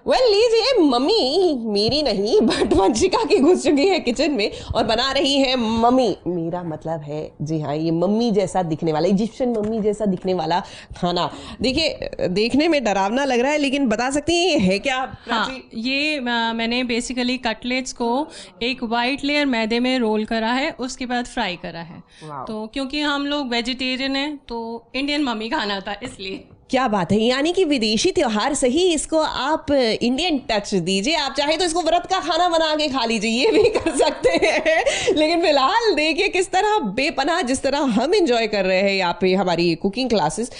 Well लीजिए, mummy मेरी नहीं बट वंशिका की घुस चुकी है किचन में और बना रही है मम्मी, मेरा मतलब है जी हाँ, ये मम्मी जैसा दिखने वाला, इजिप्शियन मम्मी जैसा दिखने वाला खाना। देखिए, देखने में डरावना लग रहा है लेकिन बता सकती हैं ये है क्या? हाँ, ये मैंने बेसिकली कटलेट्स को एक वाइट लेयर मैदे में रोल करा है, उसके बाद फ्राई करा है। तो क्योंकि हम लोग वेजिटेरियन हैं तो इंडियन मम्मी खाना था इसलिए। क्या बात है, यानी कि विदेशी त्योहार से ही इसको आप इंडियन टच दीजिए। आप चाहे तो इसको व्रत का खाना बना के खा लीजिए, ये भी कर सकते हैं। लेकिन फिलहाल देखिए किस तरह बेपनाह, जिस तरह हम एंजॉय कर रहे हैं यहाँ पे हमारी कुकिंग क्लासेस।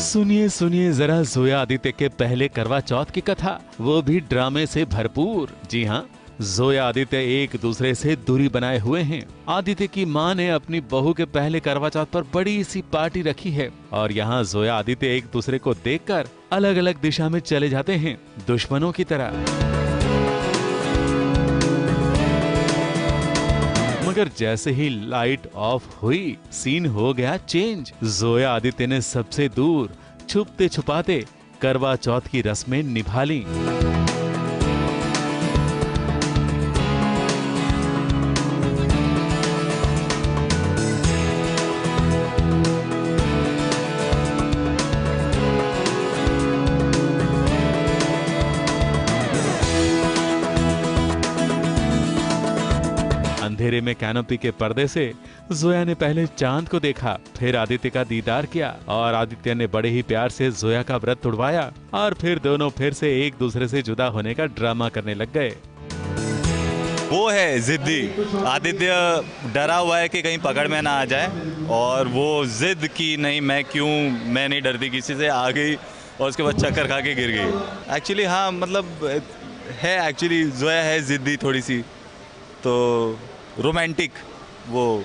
सुनिए सुनिए जरा जोया आदित्य के पहले करवा चौथ की कथा, वो भी ड्रामे से भरपूर। जी हाँ, जोया आदित्य एक दूसरे से दूरी बनाए हुए हैं। आदित्य की मां ने अपनी बहू के पहले करवा चौथ पर बड़ी सी पार्टी रखी है और यहाँ जोया आदित्य एक दूसरे को देखकर अलग अलग दिशा में चले जाते हैं, दुश्मनों की तरह। मगर जैसे ही लाइट ऑफ हुई, सीन हो गया चेंज। जोया आदित्य ने सबसे दूर छुपते छुपाते करवा चौथ की रस्में निभा ली। अंधेरे में कैनोपी के पर्दे से जोया ने पहले चांद को देखा, फिर आदित्य का दीदार किया और आदित्य ने बड़े ही प्यार से जोया का व्रत तोड़वाया और फिर दोनों फिर से एक दूसरे से जुदा होने का ड्रामा करने लग गए। वो है जिद्दी। आदित्य डरा हुआ है कि कहीं पकड़ में ना आ जाए और वो जिद की नहीं, मैं नहीं डरती किसी से, आ गई और उसके बाद चक्कर खा के गिर गई। एक्चुअली हाँ, मतलब है, एक्चुअली जोया है जिद्दी थोड़ी सी, तो रोमांटिक, वो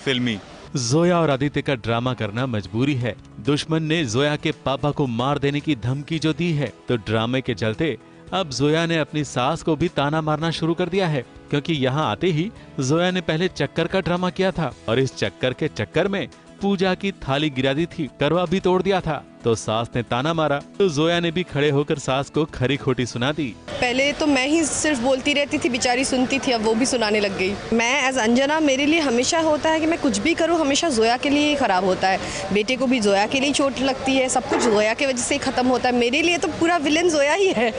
फिल्मी। जोया और आदित्य का ड्रामा करना मजबूरी है। दुश्मन ने जोया के पापा को मार देने की धमकी जो दी है, तो ड्रामे के चलते अब जोया ने अपनी सास को भी ताना मारना शुरू कर दिया है, क्योंकि यहाँ आते ही जोया ने पहले चक्कर का ड्रामा किया था और इस चक्कर के चक्कर में पूजा की थाली गिरा दी थी, करवा भी तोड़ दिया था। तो सास ने ताना मारा तो जोया ने भी खड़े होकर सास को खरी खोटी सुना दी। पहले तो मैं ही सिर्फ बोलती रहती थी, बेचारी सुनती थी, अब वो भी सुनाने लग गई। मैं एज अंजना, मेरे लिए हमेशा होता है कि मैं कुछ भी करूँ हमेशा जोया के लिए ही खराब होता है। बेटे को भी जोया के लिए चोट लगती है, सब कुछ जोया की वजह से ही खत्म होता है। मेरे लिए तो पूरा विलेन जोया ही है।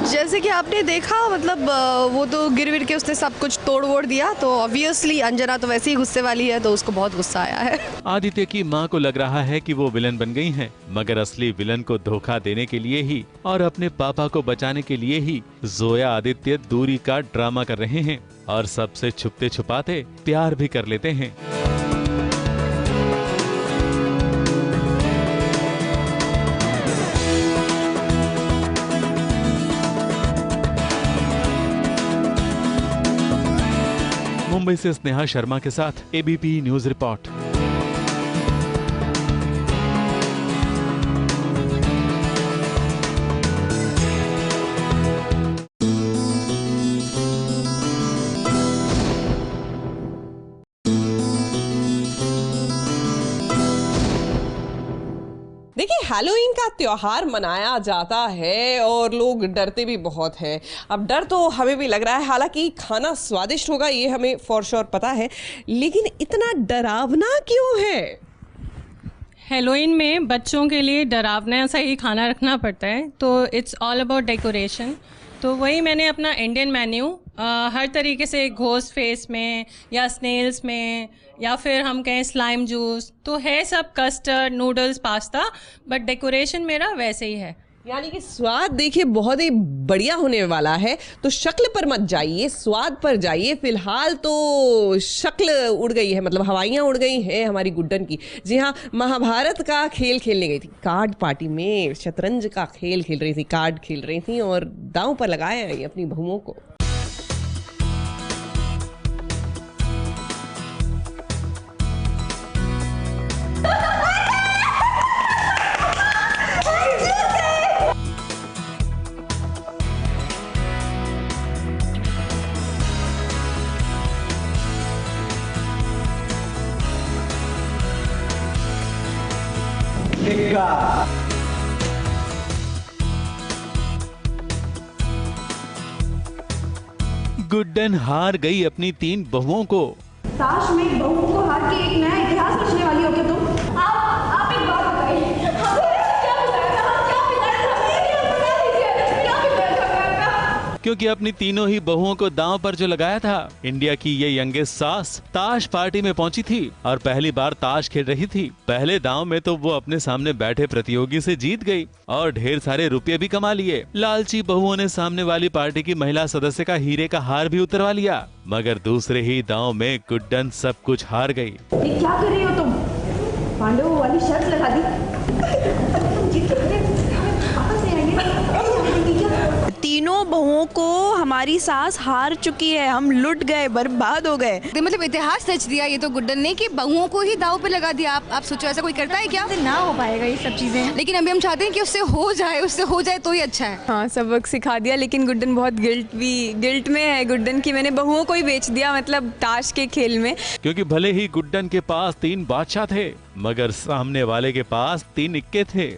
जैसे कि आपने देखा, मतलब वो तो गिर विर के उसने सब कुछ तोड़ वोड़ दिया, तो ऑब्वियसली अंजना तो वैसे ही गुस्से वाली है, तो उसको बहुत गुस्सा आया है। आदित्य की माँ को लग रहा है कि वो विलन बन गई हैं, मगर असली विलन को धोखा देने के लिए ही और अपने पापा को बचाने के लिए ही जोया आदित्य दूरी का ड्रामा कर रहे हैं और सबसे छुपते छुपाते प्यार भी कर लेते हैं। मुंबई से स्नेहा शर्मा के साथ एबीपी न्यूज रिपोर्ट। देखिए, हैलोवीन का त्योहार मनाया जाता है और लोग डरते भी बहुत हैं। अब डर तो हमें भी लग रहा है, हालांकि खाना स्वादिष्ट होगा ये हमें फॉर श्योर पता है, लेकिन इतना डरावना क्यों है? हेलोइन में बच्चों के लिए डरावना सा ही खाना रखना पड़ता है, तो इट्स ऑल अबाउट डेकोरेशन। तो वही मैंने अपना इंडियन मेन्यू हर तरीके से घोस्ट फेस में या स्नेल्स में या फिर हम कहें स्लाइम जूस, तो है सब custard, noodles, pasta, but decoration मेरा वैसे ही है। यानी कि स्वाद देखिए बहुत ही बढ़िया होने वाला है, तो शक्ल पर मत जाइए, स्वाद पर जाइए। फिलहाल तो शक्ल उड़ गई है, मतलब हवाइयाँ उड़ गई हैं हमारी गुड्डन की। जी हाँ, महाभारत का खेल खेलने गई थी, कार्ड पार्टी में शतरंज का खेल खेल रही थी, कार्ड खेल रही थी और दांव पर लगाया है अपनी बहुओं को। गुड्डन हार गई अपनी 3 बहुओं को। ताश में बहू को हार के एक नया इतिहास रचने वाली हो क्या तुम? आप एक बात बताइए, हमें क्या बताया था? हम क्या बिगाड़े थे? हमें ये बता दीजिए, क्या बिगाड़ा था? क्योंकि अपनी तीनों ही बहुओं को दांव पर जो लगाया था। इंडिया की ये यंगेस्ट सास ताश पार्टी में पहुंची थी और पहली बार ताश खेल रही थी। पहले दांव में तो वो अपने सामने बैठे प्रतियोगी से जीत गई और ढेर सारे रुपये भी कमा लिए। लालची बहुओं ने सामने वाली पार्टी की महिला सदस्य का हीरे का हार भी उतरवा लिया, मगर दूसरे ही दांव में गुड्डन सब कुछ हार गई। ये क्या कर रही हो तुम? पांडवों वाली शर्त लगा दी। तुम जीत के वापस नहीं आएंगे? तीनों बहुओं को हमारी सास हार चुकी है, हम लुट गए, बर्बाद हो गए। मतलब इतिहास रच दिया ये तो गुड्डन ने कि बहुओं को ही दाव पे लगा दिया। आप सोचो ऐसा कोई करता है क्या? ना हो पाएगा ये सब चीजें, लेकिन अभी हम चाहते हैं कि उससे हो जाए तो ही अच्छा है। हाँ, सबक सिखा दिया, लेकिन गुड्डन बहुत गिल्ट में है गुड्डन की। मैंने बहुओं को ही बेच दिया, मतलब ताश के खेल में। क्योंकि भले ही गुड्डन के पास 3 बादशाह थे, मगर सामने वाले के पास 3 इक्के थे।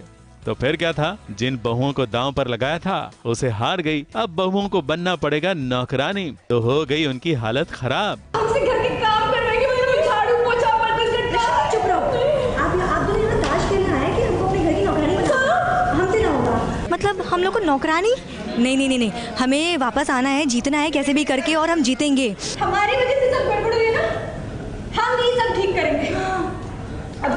तो फिर क्या था, जिन बहुओं को दांव पर लगाया था उसे हार गई। अब बहुओं को बनना पड़ेगा नौकरानी, तो हो गई उनकी हालत खराब। हमसे घर के काम करवाएंगे, मतलब झाड़ू पोछा बर्तन करना। चुप रहो। आप दोनों यहाँ ताश खेलने आए कि हमको अपने घर की नौकरानी बनाना? हमसे ना होगा। मतलब हम लोग को नौकरानी? नहीं, हमें वापस आना है, जीतना है कैसे भी करके, और हम जीतेंगे। हमारी वजह से सब गड़बड़ हुई है ना, हम ये सब ठीक करेंगे। अब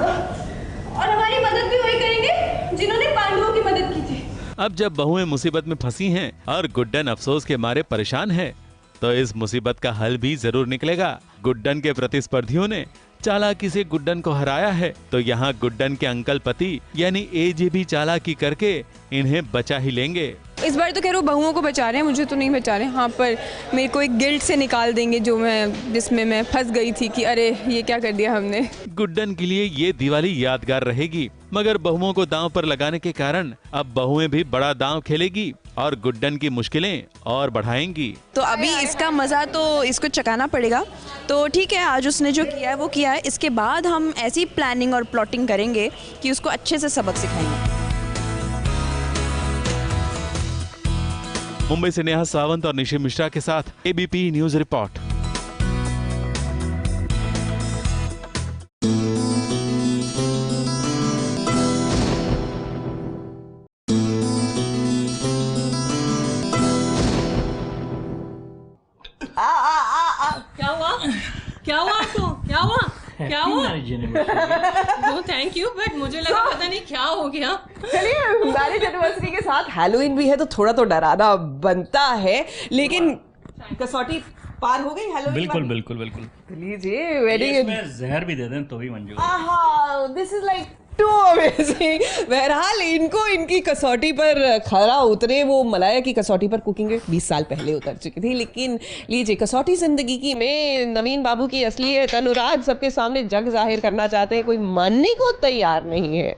और हमारी मदद भी वही करेंगे जिन्होंने पांडवों की मदद की थी। अब जब बहुएं मुसीबत में फंसी हैं और गुड्डन अफसोस के मारे परेशान है, तो इस मुसीबत का हल भी जरूर निकलेगा। गुड्डन के प्रतिस्पर्धियों ने चालाकी से गुड्डन को हराया है, तो यहाँ गुड्डन के अंकल पति यानी एजे भी चालाकी करके इन्हें बचा ही लेंगे। इस बार तो खैर वो बहुओं को बचा रहे हैं, मुझे तो नहीं बचा रहे। हाँ, पर मेरे को एक गिल्ट से निकाल देंगे जिसमें मैं फंस गई थी कि अरे ये क्या कर दिया हमने। गुड्डन के लिए ये दिवाली यादगार रहेगी, मगर बहुओं को दांव पर लगाने के कारण अब बहुएं भी बड़ा दांव खेलेगी और गुड्डन की मुश्किलें और बढ़ाएंगी। तो अभी इसका मजा तो इसको चकाना पड़ेगा। तो ठीक है, आज उसने जो किया है वो किया है। इसके बाद हम ऐसी प्लानिंग और प्लॉटिंग करेंगे कि उसको अच्छे से सबक सिखाएंगे। मुंबई से नेहा सावंत और निशी मिश्रा के साथ एबीपी न्यूज रिपोर्ट। क्या हुआ आपको? क्या हुआ? नो थैंक यू, बट मुझे लगा पता नहीं क्या हो गया। चलिए, मैरिज एनिवर्सरी के साथ हैलोवीन भी है तो थोड़ा तो डराना बनता है, लेकिन कसौटी पार हो गई हैलोवीन? बिल्कुल। लीजिए, वेडिंग इसमें जहर भी दे दें तो भी मंजूर। आहा, this is like too amazing. बहरहाल इनको इनकी कसौटी पर खरा उतरे। वो मलाया की कसौटी पर कुकिंग 20 साल पहले उतर चुकी थी, लेकिन लीजिए कसौटी जिंदगी की में नवीन बाबू की असलियत अनुराग सबके सामने जग जाहिर करना चाहते हैं, कोई मानने को तैयार नहीं है।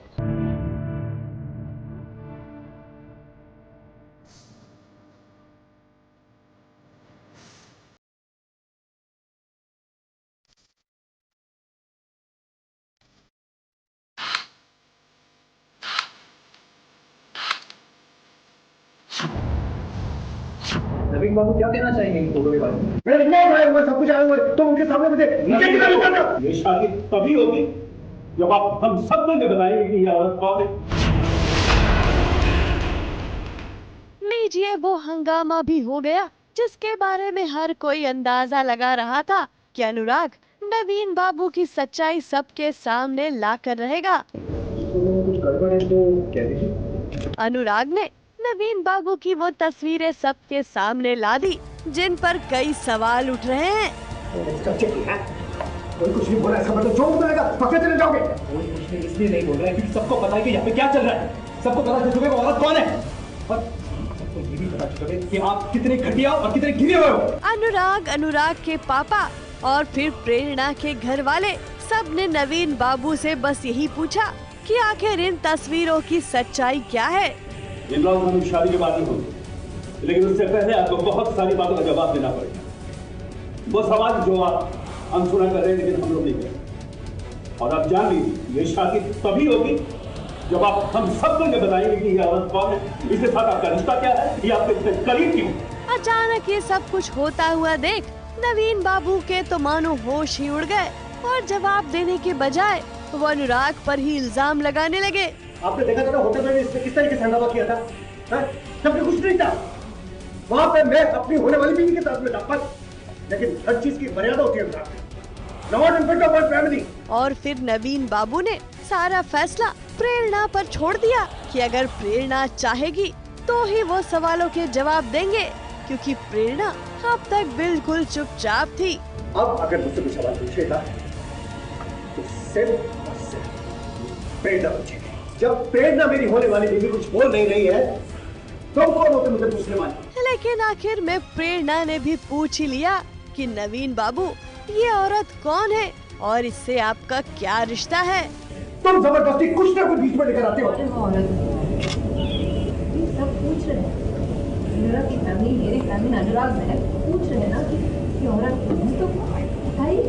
नवीन बाबू क्या कहना चाहेंगे इन फोटो के बारे में? मेरे नाम आए हुए, सब कुछ आए हुए, तो उनके सामने मुझे नीचे निकाल करना। ये शादी तभी होगी जब आप हम सब लोग बताएंगे कि ये औरत कौन है। लीजिए, वो हंगामा भी हो गया जिसके बारे में हर कोई अंदाजा लगा रहा था कि अनुराग नवीन बाबू की सच्चाई सबके सामने ला कर रहेगा। कुछ गड़बड़ है तो कह दीजिए। अनुराग ने नवीन बाबू की वो तस्वीरें सबके सामने ला दी जिन पर कई सवाल उठ रहे हैं। कोई कुछ नहीं बोल रहा है, मतलब जो बोलेगा पकड़े चले जाओगे। कोई कुछ नहीं इसलिए नहीं बोल रहा है क्योंकि सबको पता है कि यहाँ पे क्या चल रहा है। सबको पता चल चुका है औरत कौन है, और सबको ये भी पता चल चुका है कि आप कितने घटिया और कितने गिरे हुए हो। अनुराग के पापा और फिर प्रेरणा के घर वाले सब ने नवीन बाबू से बस यही पूछा कि आखिर इन तस्वीरों की सच्चाई क्या है। इन लोगों की शादी के बाद ही होगी, लेकिन उससे पहले आपको बहुत सारी बातों का जवाब देना पड़ेगा। वो सवाल जो आप अनसुना कर रहे हैं लेकिन हम लोग नहीं करें। और आप जान लीजिए ये शादी तभी होगी जब आप हम सब लोग बताएंगे कि ये औरत कौन है, इसके साथ आपका रिश्ता क्या है, ये आपके इतने करीब क्यों। अचानक ये सब कुछ होता हुआ देख नवीन बाबू के तो मानो होश ही उड़ गए और जवाब देने के बजाय वो अनुराग पर ही इल्जाम लगाने लगे। आपने देखा था ना होटल में इसने किस तरीके से हंगामा किया था, जब कुछ नहीं था वहाँ पे मैं अपनी होने वाली बीवी के साथ में था, बस। लेकिन हर चीज की मर्यादा होती है फैमिली। और फिर नवीन बाबू ने सारा फैसला प्रेरणा पर छोड़ दिया कि अगर प्रेरणा चाहेगी तो ही वो सवालों के जवाब देंगे, क्योंकि प्रेरणा अब तक बिल्कुल चुपचाप थी। अब अगर मुझसे कुछ सवाल पूछेगा तो सिर्फ और सिर्फ प्रेरणा पूछेगी। जब प्रेरणा मेरी होने वाली बीवी कुछ बोल नहीं रही है तो कौन होते मुझे पूछने वाले। लेकिन आखिर में प्रेरणा ने भी पूछ ही लिया कि नवीन बाबू ये औरत कौन है और इससे आपका क्या रिश्ता है। तुम जबरदस्ती कुछ ना कुछ बीच में लेकर आते हो। सब पूछ रहे हैं, मेरा की फैमिली, मेरी फैमिली, अनुराग है, पूछ रहे हैं ना कि औरत कौन है, तो बताइए।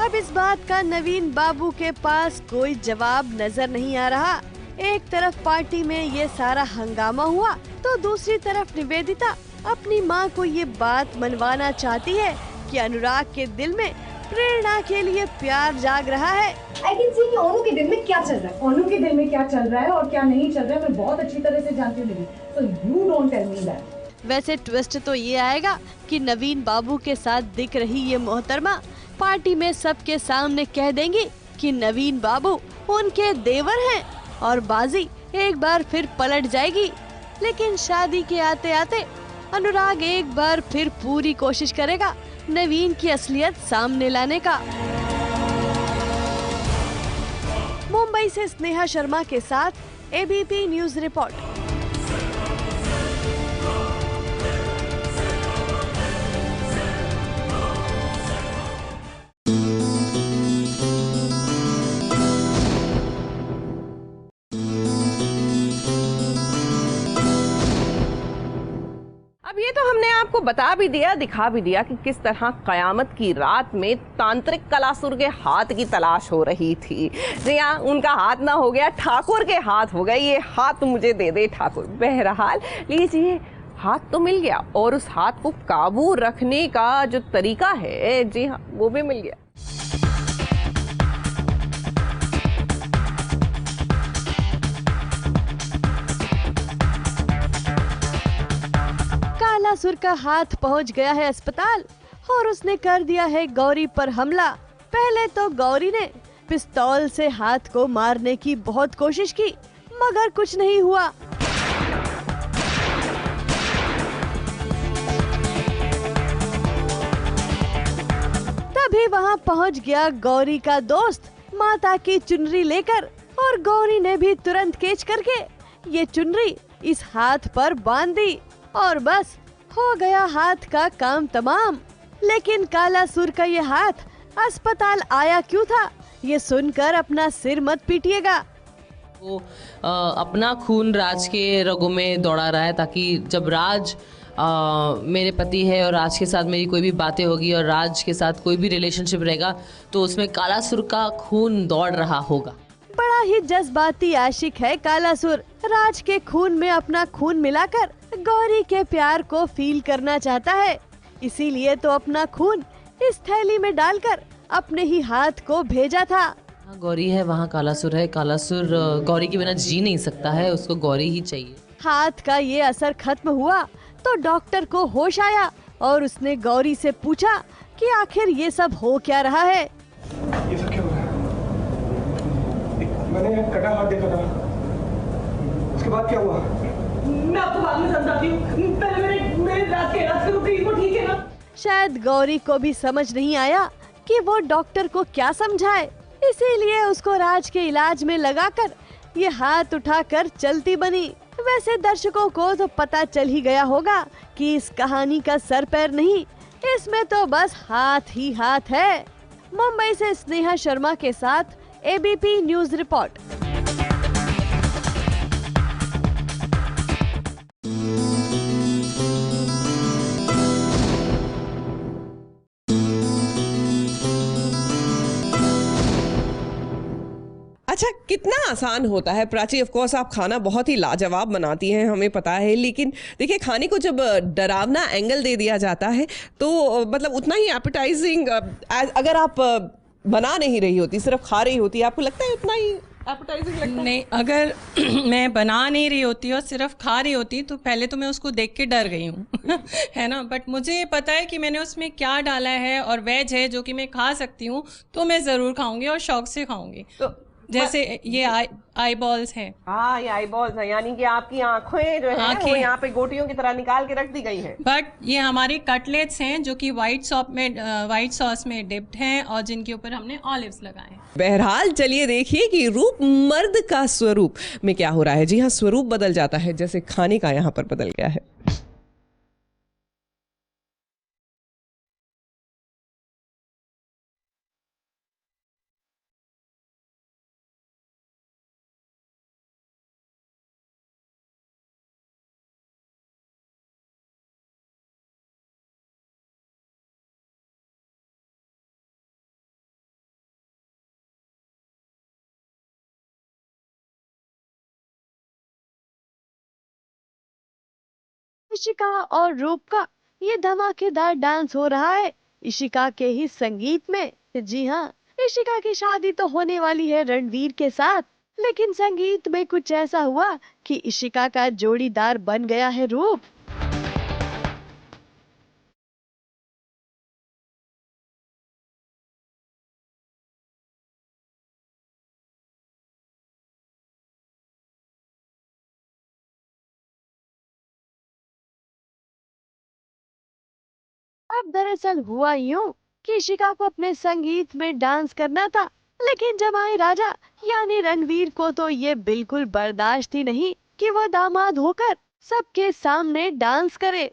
अब इस बात का नवीन बाबू के पास कोई जवाब नजर नहीं आ रहा। एक तरफ पार्टी में ये सारा हंगामा हुआ तो दूसरी तरफ निवेदिता अपनी माँ को ये बात मनवाना चाहती है कि अनुराग के दिल में प्रेरणा के लिए प्यार जाग रहा है। I can see कि ओनू के दिल में क्या चल रहा है, ओनू के दिल में क्या चल रहा है और क्या नहीं चल रहा है, मैं बहुत अच्छी तरह से जानती हूँ। So you don't tell me that। वैसे ट्विस्ट तो ये आएगा कि नवीन बाबू के साथ दिख रही ये मोहतरमा पार्टी में सबके सामने कह देंगी कि नवीन बाबू उनके देवर हैं और बाजी एक बार फिर पलट जाएगी। लेकिन शादी के आते आते अनुराग एक बार फिर पूरी कोशिश करेगा नवीन की असलियत सामने लाने का। मुंबई से स्नेहा शर्मा के साथ एबीपी न्यूज रिपोर्ट। अब ये तो हमने आपको बता भी दिया, दिखा भी दिया कि किस तरह कयामत की रात में तांत्रिक कलासुर के हाथ की तलाश हो रही थी। जी हाँ, उनका हाथ ना हो गया, ठाकुर के हाथ हो गए। ये हाथ मुझे दे दे ठाकुर। बहरहाल लीजिए, हाथ तो मिल गया और उस हाथ को काबू रखने का जो तरीका है, जी हाँ, वो भी मिल गया। कालासुर का हाथ पहुंच गया है अस्पताल और उसने कर दिया है गौरी पर हमला। पहले तो गौरी ने पिस्तौल से हाथ को मारने की बहुत कोशिश की, मगर कुछ नहीं हुआ। तभी वहां पहुंच गया गौरी का दोस्त माता की चुनरी लेकर, और गौरी ने भी तुरंत केच करके ये चुनरी इस हाथ पर बांध दी और बस हो गया हाथ का काम तमाम। लेकिन कालासुर का ये हाथ अस्पताल आया क्यों था, ये सुनकर अपना सिर मत पीटिएगा। वो अपना खून राज के रगों में दौड़ा रहा है, ताकि जब राज मेरे पति है और राज के साथ मेरी कोई भी बातें होगी और राज के साथ कोई भी रिलेशनशिप रहेगा तो उसमें कालासुर का खून दौड़ रहा होगा। बड़ा ही जज्बाती आशिक है कालासुर। राज के खून में अपना खून मिलाकर गौरी के प्यार को फील करना चाहता है, इसीलिए तो अपना खून इस थैली में डालकर अपने ही हाथ को भेजा था। गौरी है, वहाँ कालासुर है। कालासुर गौरी के बिना जी नहीं सकता है, उसको गौरी ही चाहिए। हाथ का ये असर खत्म हुआ तो डॉक्टर को होश आया और उसने गौरी से पूछा कि आखिर ये सब हो क्या रहा है। ये सब क्या हो रहा है? मैंने कटा हाथ देखा था, उसके बाद क्या हुआ? मैं आपको बाद में समझाती हूँ, पहले मेरे रात के इलाज करो, ठीक है ना? शायद गौरी को भी समझ नहीं आया कि वो डॉक्टर को क्या समझाए, इसीलिए उसको राज के इलाज में लगाकर ये हाथ उठाकर चलती बनी। वैसे दर्शकों को तो पता चल ही गया होगा कि इस कहानी का सर पैर नहीं, इसमें तो बस हाथ ही हाथ है। मुंबई से स्नेहा शर्मा के साथ एबीपी न्यूज रिपोर्ट। अच्छा, कितना आसान होता है प्राची। ऑफ कोर्स आप खाना बहुत ही लाजवाब बनाती हैं, हमें पता है, लेकिन देखिए खाने को जब डरावना एंगल दे दिया जाता है तो मतलब उतना ही एपेटाइजिंग, अगर आप बना नहीं रही होती, सिर्फ खा रही होती, आपको लगता है उतना ही एपेटाइजिंग लगता है? नहीं, अगर मैं बना नहीं रही होती और सिर्फ खा रही होती तो पहले तो मैं उसको देख के डर गई हूँ है ना। बट मुझे पता है कि मैंने उसमें क्या डाला है और वेज है जो कि मैं खा सकती हूँ, तो मैं ज़रूर खाऊंगी और शौक से खाऊंगी। तो जैसे ये आई बॉल्स है। हाँ, ये आई बॉल्स है, यानी कि आपकी आंखें जो है वो यहाँ पे गोटियों की तरह निकाल के रख दी गई हैं। बट ये हमारी कटलेट्स हैं जो कि व्हाइट सॉस में डिप्ड हैं और जिनके ऊपर हमने ऑलिव्स लगाए हैं। बहरहाल चलिए देखिए कि रूप मर्द का स्वरूप में क्या हो रहा है। जी हाँ, स्वरूप बदल जाता है, जैसे खाने का यहाँ पर बदल गया है। इशिका और रूप का ये धमाकेदार डांस हो रहा है इशिका के ही संगीत में। जी हाँ, इशिका की शादी तो होने वाली है रणवीर के साथ, लेकिन संगीत में कुछ ऐसा हुआ कि इशिका का जोड़ीदार बन गया है रूप। अब दरअसल हुआ यूं कि इशिका को अपने संगीत में डांस करना था, लेकिन जमाई राजा यानी रणवीर को तो ये बिल्कुल बर्दाश्त ही नहीं कि वो दामाद होकर सबके सामने डांस करे।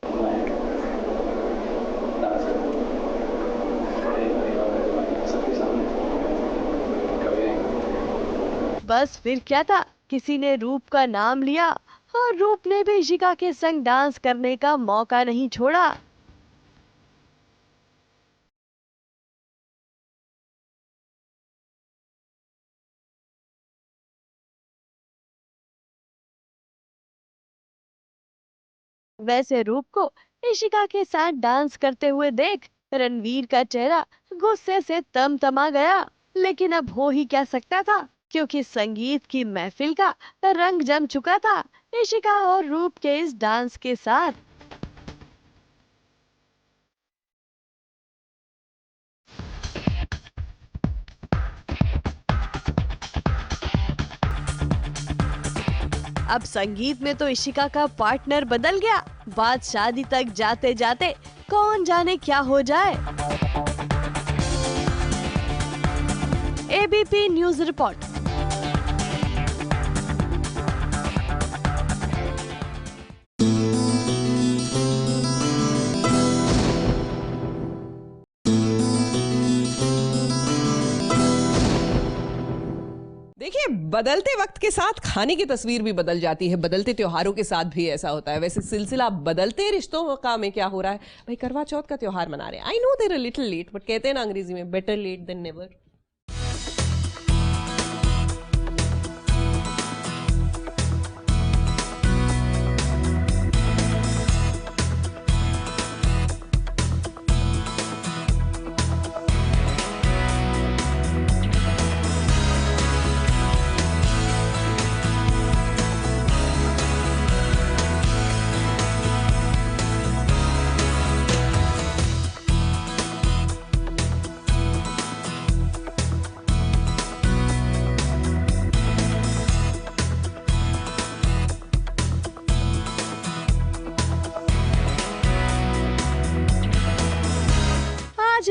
बस फिर क्या था, किसी ने रूप का नाम लिया और रूप ने भी इशिका के संग डांस करने का मौका नहीं छोड़ा। वैसे रूप को इशिका के साथ डांस करते हुए देख रणवीर का चेहरा गुस्से से तमतमा गया, लेकिन अब हो ही क्या सकता था, क्योंकि संगीत की महफिल का रंग जम चुका था इशिका और रूप के इस डांस के साथ। अब संगीत में तो इशिका का पार्टनर बदल गया। बात शादी तक जाते जाते कौन जाने क्या हो जाए। ABP news report. देखिए, बदलते वक्त के साथ खाने की तस्वीर भी बदल जाती है, बदलते त्योहारों के साथ भी ऐसा होता है। वैसे सिलसिला बदलते रिश्तों का में क्या हो रहा है भाई, करवा चौथ का त्योहार मना रहे हैं। I know there a little late, but कहते हैं ना अंग्रेजी में better late than never.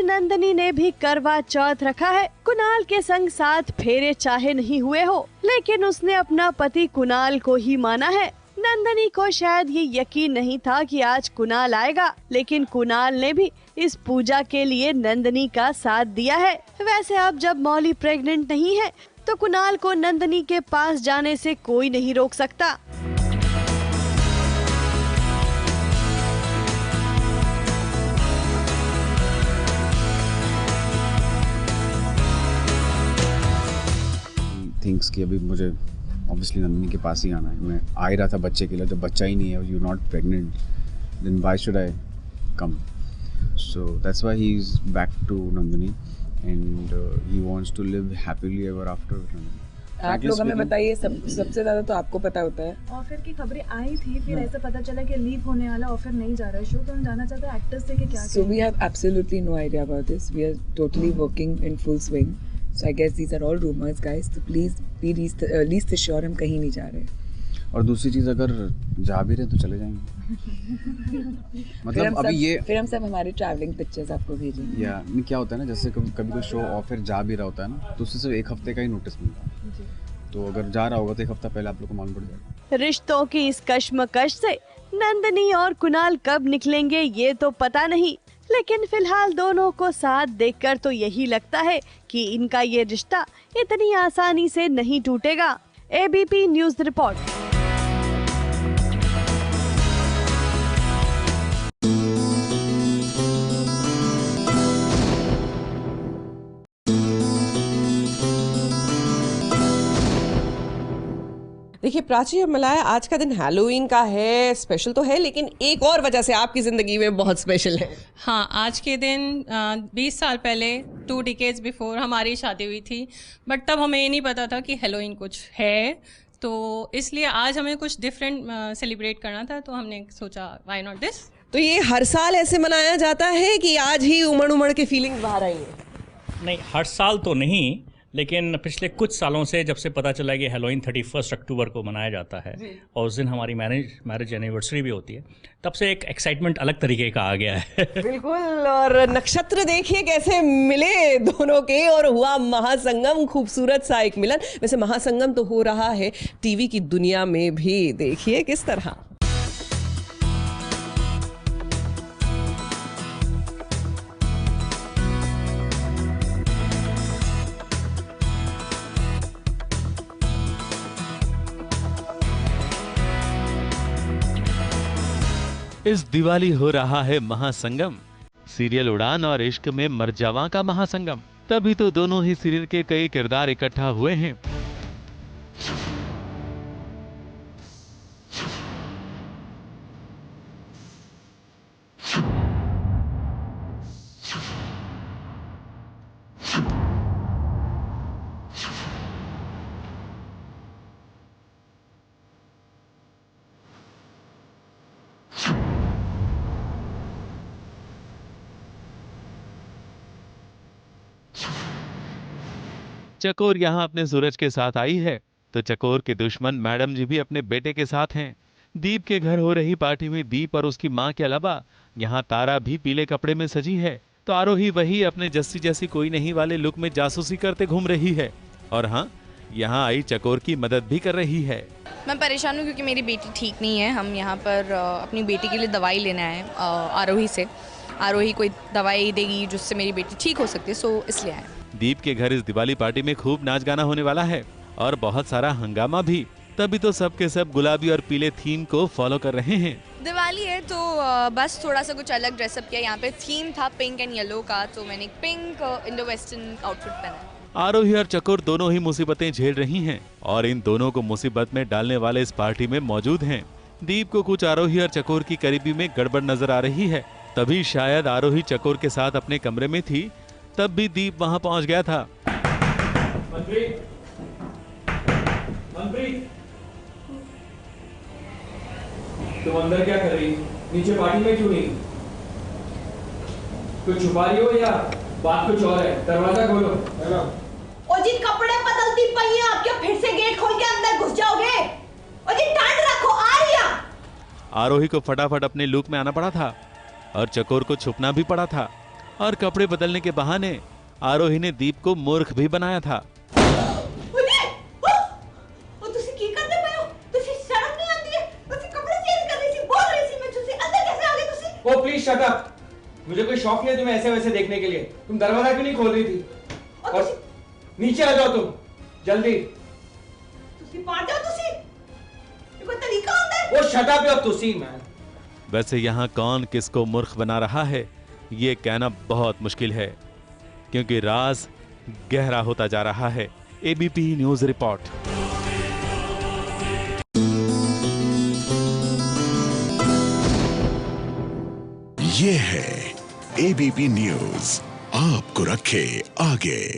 Nandini ने भी करवा चौथ रखा है। कुणाल के संग 7 फेरे चाहे नहीं हुए हो, लेकिन उसने अपना पति कुणाल को ही माना है। नंदनी को शायद ये यकीन नहीं था कि आज कुणाल आएगा, लेकिन कुणाल ने भी इस पूजा के लिए नंदनी का साथ दिया है। वैसे अब जब मौली प्रेग्नेंट नहीं है तो कुणाल को नंदनी के पास जाने से कोई नहीं रोक सकता। थिंक्स कि अभी मुझे ऑब्वियसली नंदनी के पास ही आना है। मैं आ ही रहा था बच्चे के लिए, जब बच्चा ही नहीं है, you not pregnant, then why should I come? So that's why he is back to Nandini and he wants to live happily ever after with Nandini. आप लोग हमें बताइए, सबसे ज़्यादा तो आपको पता होता है। ऑफर की खबरें आई थी, फिर ऐसा पता चला कि लीव होने वाला, ऑफर नहीं जा रहा है शो, तो हम जानना चाहते हैं एक्टर्स से कि क्या। So we have absolutely no idea about this. We are totally working in full swing. So I guess these are all rumors, guys. So please be least assured हम कहीं नहीं जा रहे। और दूसरी चीज़, अगर जा भी रहे तो चले जाएंगे। मतलब अभी ये फिर हम सब हमारे ट्रैवलिंग पिक्चर्स आपको भेजेंगे। या नहीं, क्या होता है ना, जैसे कभी कोई शो और फिर जा भी रहा होता है ना, तो उससे सिर्फ 1 हफ्ते का ही नोटिस मिलता है। तो अगर जा रहा होगा तो 1 हफ्ता पहले आप लोग को मालूम पड़ जाएगा। रिश्तों की इस कश्मकश से नंदनी और कुणाल कब निकलेंगे ये तो पता नहीं, लेकिन फिलहाल दोनों को साथ देखकर तो यही लगता है कि इनका ये रिश्ता इतनी आसानी से नहीं टूटेगा। ABP news report. देखिए प्राची और मलाया, आज का दिन हैलोवीन का है, स्पेशल तो है, लेकिन एक और वजह से आपकी ज़िंदगी में बहुत स्पेशल है। हाँ, आज के दिन 20 साल पहले 2 decades बिफोर हमारी शादी हुई थी, बट तब हमें ये नहीं पता था कि हैलोवीन कुछ है, तो इसलिए आज हमें कुछ डिफरेंट सेलिब्रेट करना था, तो हमने सोचा व्हाई नॉट दिस। तो ये हर साल ऐसे मनाया जाता है कि आज ही उमड़ उमड़ के फीलिंग्स बाहर आई हैं? नहीं, हर साल तो नहीं, लेकिन पिछले कुछ सालों से जब से पता चला कि हैलोवीन 31 अक्टूबर को मनाया जाता है और उस दिन हमारी मैरिज एनिवर्सरी भी होती है, तब से एक एक्साइटमेंट अलग तरीके का आ गया है। बिल्कुल, और नक्षत्र देखिए कैसे मिले दोनों के, और हुआ महासंगम, खूबसूरत सा एक मिलन। वैसे महासंगम तो हो रहा है टीवी की दुनिया में भी, देखिए किस तरह। इस दिवाली हो रहा है महासंगम, सीरियल उड़ान और इश्क में मरजावा का महासंगम। तभी तो दोनों ही सीरियल के कई किरदार इकट्ठा हुए हैं। चकोर यहाँ अपने सूरज के साथ आई है, तो चकोर के दुश्मन मैडम जी भी अपने बेटे के साथ हैं। दीप के घर हो रही पार्टी में दीप और उसकी माँ के अलावा यहाँ तारा भी पीले कपड़े में सजी है, तो आरोही वही अपने जस्सी जैसी कोई नहीं वाले लुक में जासूसी करते घूम रही है। और हाँ, यहाँ आई चकोर की मदद भी कर रही है। मैं परेशान हूँ क्योंकि मेरी बेटी ठीक नहीं है। हम यहाँ पर अपनी बेटी के लिए दवाई लेने आए आरोही से। आरोही कोई दवाई देगी जिससे मेरी बेटी ठीक हो सकती है, सो इसलिए आए। दीप के घर इस दिवाली पार्टी में खूब नाच गाना होने वाला है और बहुत सारा हंगामा भी, तभी तो सब के सब गुलाबी और पीले थीम को फॉलो कर रहे हैं। दिवाली है तो बस थोड़ा सा कुछ अलग ड्रेसअप किया। यहाँ पे थीम था पिंक एंड येलो का, तो मैंने पिंक इंडो वेस्टर्न आउटफिट पहना। आरोही और चकोर दोनों ही मुसीबतें झेल रही हैं और इन दोनों को मुसीबत में डालने वाले इस पार्टी में मौजूद हैं। दीप को कुछ आरोही और चकोर की करीबी में गड़बड़ नजर आ रही है, तभी शायद आरोही चकोर के साथ अपने कमरे में थी, तब भी दीप वहां पहुंच गया था। तुम अंदर क्या कर रही? नीचे पार्टी में क्यों नहीं? कुछ छुपा रही हो या बात कुछ और है? दरवाजा खोलो। ओ जी, कपड़े बदलती पई हैं, आप क्या फिर से गेट खोल के अंदर घुस जाओगे? ओ जी, टाइट रखो, आ रही है। आरोही को फटाफट अपने लुक में आना पड़ा था और चकोर को छुपना भी पड़ा था। और कपड़े बदलने के बहाने आरोही ने दीप को मूर्ख भी बनाया था। ओ प्लीज शट अप। मुझे कोई शौक नहीं है तुम्हें ऐसे वैसे देखने के लिए। तुम दरवाजा क्यों नहीं खोल रही थी? और नीचे आ जाओ तुम जल्दी। वो शट अप योर तुसी मैन। वैसे यहाँ कौन किसको मूर्ख बना रहा है ये कहना बहुत मुश्किल है, क्योंकि राज गहरा होता जा रहा है। ABP news report. ये है एबीपी न्यूज, आपको रखे आगे।